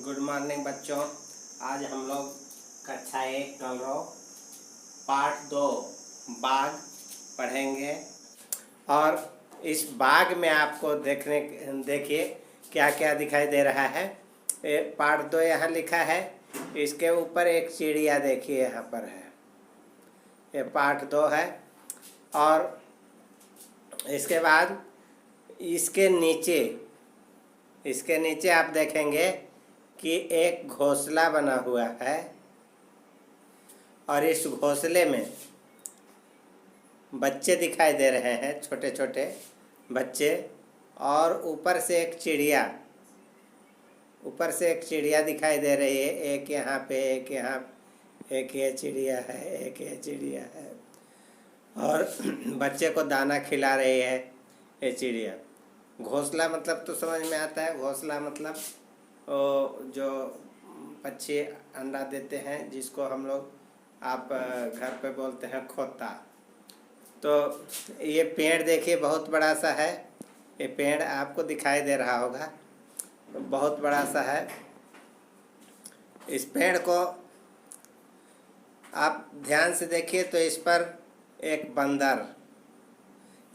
Good morning बच्चों। आज हम लोग कक्षा 1 कलरव पार्ट 2 बाग पढ़ेंगे। और इस बाग में आपको देखिए क्या क्या दिखाई दे रहा है। पार्ट 2 यहाँ लिखा है, इसके ऊपर एक चिड़िया देखिए यहाँ पर है। ये पार्ट 2 है। और इसके बाद इसके नीचे आप देखेंगे कि एक घोंसला बना हुआ है और इस घोंसले में बच्चे दिखाई दे रहे हैं, छोटे छोटे बच्चे। और ऊपर से एक चिड़िया दिखाई दे रही है। एक यहाँ पे, एक यहाँ, एक ये चिड़िया है, एक ये चिड़िया है। और बच्चे को दाना खिला रही है ये चिड़िया। घोंसला मतलब तो समझ में आता है। घोंसला मतलब जो पक्षी अंडा देते हैं, जिसको हम लोग आप घर पे बोलते हैं खोता। तो ये पेड़ देखिए बहुत बड़ा सा है। ये पेड़ आपको दिखाई दे रहा होगा, बहुत बड़ा सा है। इस पेड़ को आप ध्यान से देखिए तो इस पर एक बंदर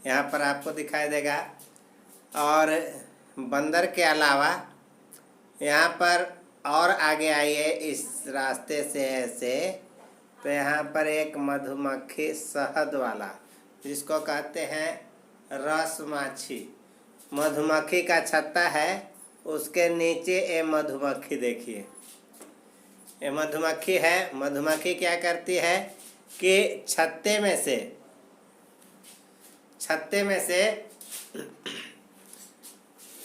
यहाँ पर आपको दिखाई देगा। और बंदर के अलावा यहाँ पर और आगे आइए इस रास्ते से ऐसे, तो यहाँ पर एक मधुमक्खी शहद वाला, जिसको कहते हैं रस माछी, मधुमक्खी का छत्ता है। उसके नीचे ये मधुमक्खी देखिए, ये मधुमक्खी है। मधुमक्खी क्या करती है कि छत्ते में से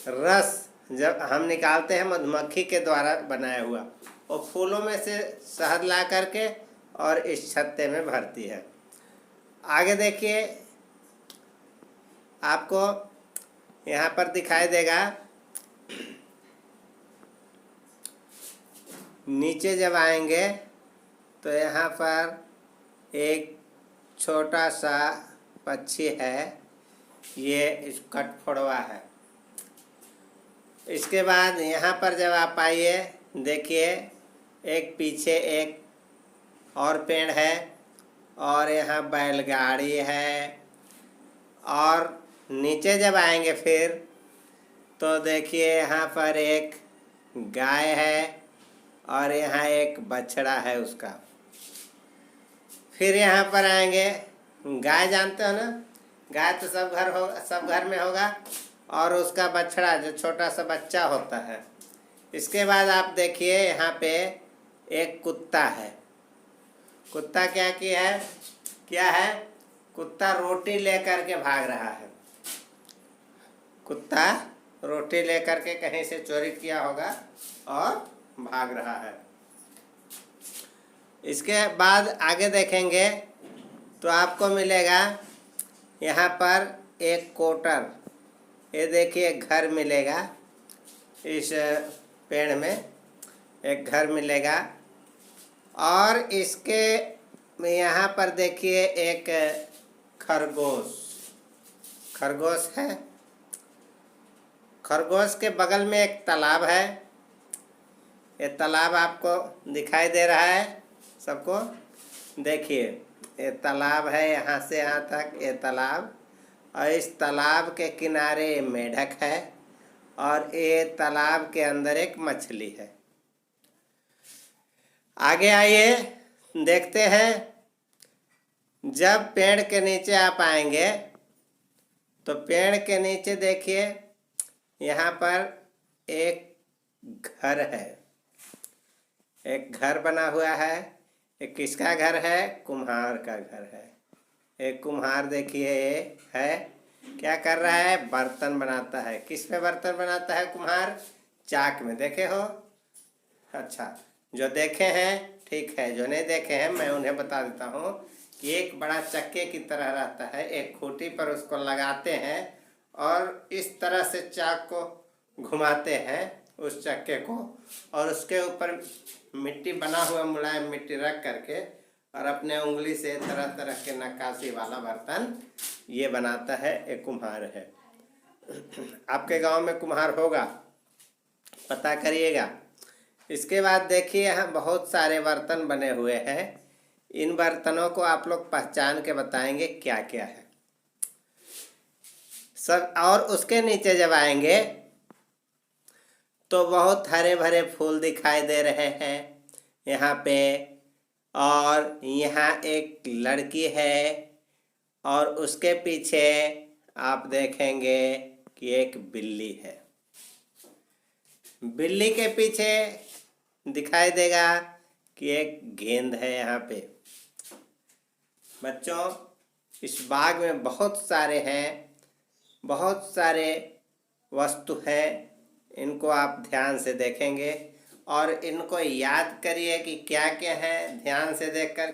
रस जब हम निकालते हैं, मधुमक्खी के द्वारा बनाया हुआ, वो फूलों में से शहद ला करके और इस छत्ते में भरती है। आगे देखिए, आपको यहाँ पर दिखाई देगा, नीचे जब आएंगे तो यहाँ पर एक छोटा सा पक्षी है, ये कठफोड़वा है। इसके बाद यहाँ पर जब आप आइए, देखिए एक पीछे एक और पेड़ है और यहाँ बैलगाड़ी है। और नीचे जब आएंगे फिर तो देखिए यहाँ पर एक गाय है और यहाँ एक बछड़ा है उसका। फिर यहाँ पर आएंगे, गाय जानते हो ना, गाय तो सब घर में होगा। और उसका बछड़ा जो छोटा सा बच्चा होता है। इसके बाद आप देखिए यहाँ पे एक कुत्ता है। कुत्ता क्या है? कुत्ता रोटी लेकर के भाग रहा है। कुत्ता रोटी लेकर के कहीं से चोरी किया होगा और भाग रहा है। इसके बाद आगे देखेंगे तो आपको मिलेगा यहाँ पर एक कोटर। ये देखिए घर मिलेगा, इस पेड़ में एक घर मिलेगा। और इसके यहाँ पर देखिए एक खरगोश है। खरगोश के बगल में एक तालाब है। ये तालाब आपको दिखाई दे रहा है सबको। देखिए ये तालाब है, यहाँ से यहाँ तक ये तालाब। और इस तालाब के किनारे मेढक है और ये तालाब के अंदर एक मछली है। आगे आइए, देखते हैं। जब पेड़ के नीचे आप आएंगे तो पेड़ के नीचे देखिए यहाँ पर एक घर है, एक घर बना हुआ है। एक किसका घर है? कुम्हार का घर है। एक कुम्हार देखिए है, क्या कर रहा है? बर्तन बनाता है। किस पे बर्तन बनाता है कुम्हार? चाक में। देखे हो? अच्छा, जो देखे हैं ठीक है, जो नहीं देखे हैं मैं उन्हें बता देता हूँ कि एक बड़ा चक्के की तरह रहता है। एक खूंटी पर उसको लगाते हैं और इस तरह से चाक को घुमाते हैं, उस चक्के को। और उसके ऊपर मिट्टी बना हुआ, मुलायम मिट्टी रख करके और अपने उंगली से तरह तरह के नक्काशी वाला बर्तन ये बनाता है। एक कुम्हार है। आपके गांव में कुम्हार होगा, पता करिएगा। इसके बाद देखिए यहाँ बहुत सारे बर्तन बने हुए हैं। इन बर्तनों को आप लोग पहचान के बताएंगे क्या क्या है सब। और उसके नीचे जब आएंगे तो बहुत हरे भरे फूल दिखाई दे रहे हैं यहाँ पे। और यहाँ एक लड़की है और उसके पीछे आप देखेंगे कि एक बिल्ली है। बिल्ली के पीछे दिखाई देगा कि एक गेंद है यहाँ पे। बच्चों, इस बाग में बहुत सारे हैं, बहुत सारे वस्तु हैं। इनको आप ध्यान से देखेंगे और इनको याद करिए कि क्या क्या है। ध्यान से देखकर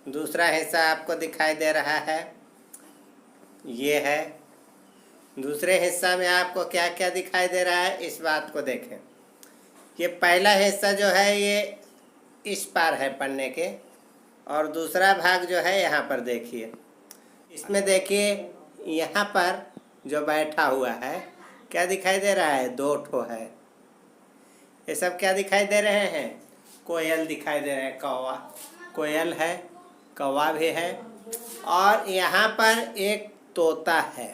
दूसरा हिस्सा आपको दिखाई दे रहा है, ये है। दूसरे हिस्सा में आपको क्या क्या दिखाई दे रहा है, इस बात को देखें। ये पहला हिस्सा जो है ये इस पार है पन्ने के, और दूसरा भाग जो है यहाँ पर देखिए। इसमें देखिए यहाँ पर जो बैठा हुआ है क्या दिखाई दे रहा है, 2 ठो है। ये सब क्या दिखाई दे रहे हैं, कोयल दिखाई दे रहे हैं। कौवा, कोयल है, कौवा भी है। और यहाँ पर एक तोता है।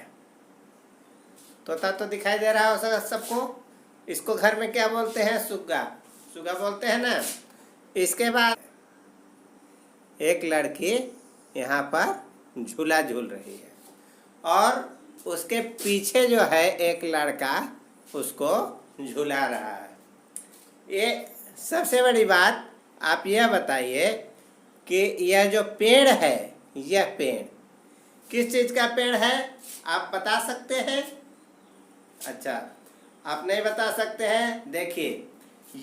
तोता तो दिखाई दे रहा हो सबको। इसको घर में क्या बोलते हैं, सुग्गा, सुग्गा बोलते हैं ना। इसके बाद एक लड़की यहाँ पर झूला झूल रही है और उसके पीछे जो है एक लड़का उसको झूला रहा है। ये सबसे बड़ी बात आप यह बताइए कि यह जो पेड़ है, यह पेड़ किस चीज़ का पेड़ है, आप बता सकते हैं? अच्छा, आप नहीं बता सकते हैं। देखिए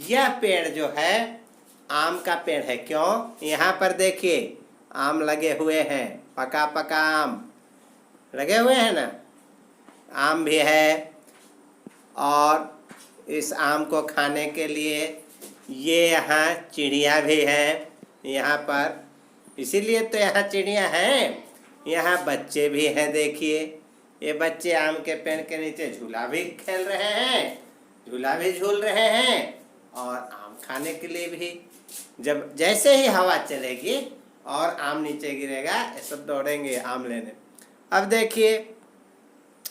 यह पेड़ जो है आम का पेड़ है। क्यों? यहाँ पर देखिए आम लगे हुए हैं, पका पका आम लगे हुए हैं ना। आम भी है और इस आम को खाने के लिए ये यहाँ चिड़िया भी है यहाँ पर। इसीलिए तो यहाँ चिड़िया हैं। यहाँ बच्चे भी हैं, देखिए ये बच्चे आम के पेड़ के नीचे झूला भी खेल रहे हैं, झूला भी झूल रहे हैं और आम खाने के लिए भी। जब जैसे ही हवा चलेगी और आम नीचे गिरेगा, ये सब दौड़ेंगे आम लेने। अब देखिए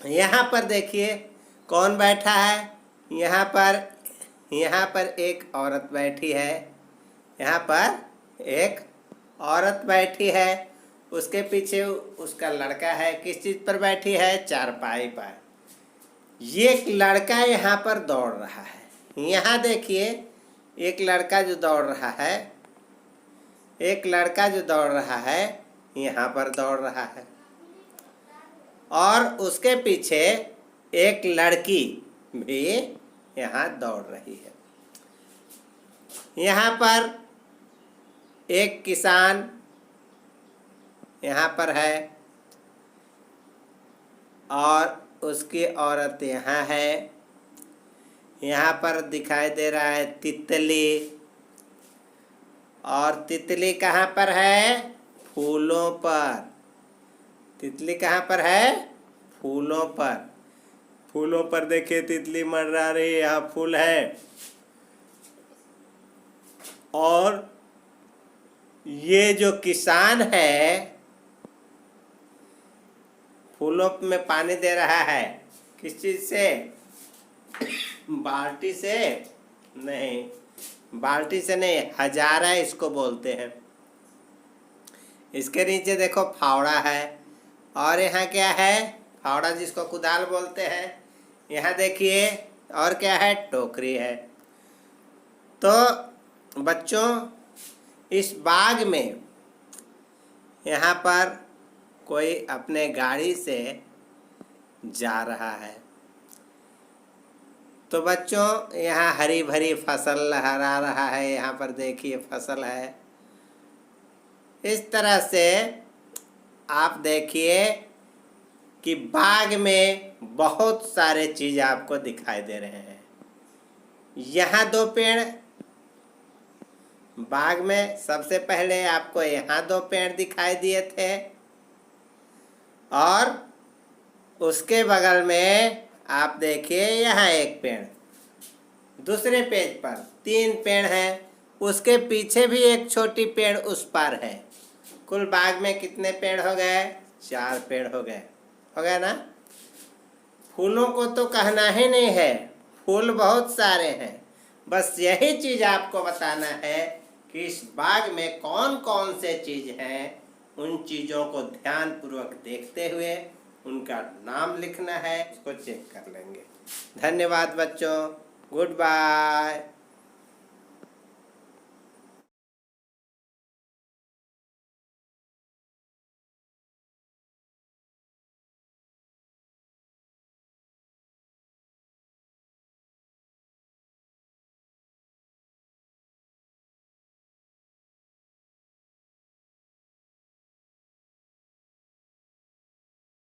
यहाँ पर देखिए कौन बैठा है। यहाँ पर एक औरत बैठी है। यहाँ पर एक औरत बैठी है, उसके पीछे उसका लड़का है। किस चीज़ पर बैठी है, चारपाई पर। ये एक लड़का यहाँ पर दौड़ रहा है। यहाँ देखिए एक लड़का जो दौड़ रहा है, एक लड़का जो दौड़ रहा है यहाँ पर दौड़ रहा है और उसके पीछे एक लड़की भी यहाँ दौड़ रही है। यहाँ पर एक किसान यहाँ पर है और उसकी औरत यहाँ है। यहाँ पर दिखाई दे रहा है तितली, और तितली कहाँ पर है, फूलों पर। तितली कहाँ पर है, फूलों पर। फूलों पर देखिए तितली मंडरा रही है, यहाँ फूल है। और ये जो किसान है फूलों में पानी दे रहा है। किस चीज़ से, बाल्टी से नहीं, बाल्टी से नहीं, हजारा इसको बोलते हैं। इसके नीचे देखो फावड़ा है और यहाँ क्या है, फावड़ा जिसको कुदाल बोलते हैं। यहाँ देखिए और क्या है, टोकरी है। तो बच्चों इस बाग में यहाँ पर कोई अपने गाड़ी से जा रहा है। तो बच्चों यहाँ हरी भरी फसल लहरा रहा है। यहाँ पर देखिए फसल है। इस तरह से आप देखिए कि बाग में बहुत सारे चीज़ आपको दिखाई दे रहे हैं। यहाँ 2 पेड़, बाग में सबसे पहले आपको यहाँ 2 पेड़ दिखाई दिए थे और उसके बगल में आप देखिए यहाँ एक पेड़। दूसरे पेज पर 3 पेड़ हैं, उसके पीछे भी एक छोटी पेड़ उस पार है। कुल बाग में कितने पेड़ हो गए? 4 पेड़ हो गए ना। फूलों को तो कहना ही नहीं है, फूल बहुत सारे हैं। बस यही चीज आपको बताना है कि इस बाग में कौन कौन से चीज हैं। उन चीजों को ध्यान पूर्वक देखते हुए उनका नाम लिखना है, उसको चेक कर लेंगे। धन्यवाद बच्चों, गुड बाय।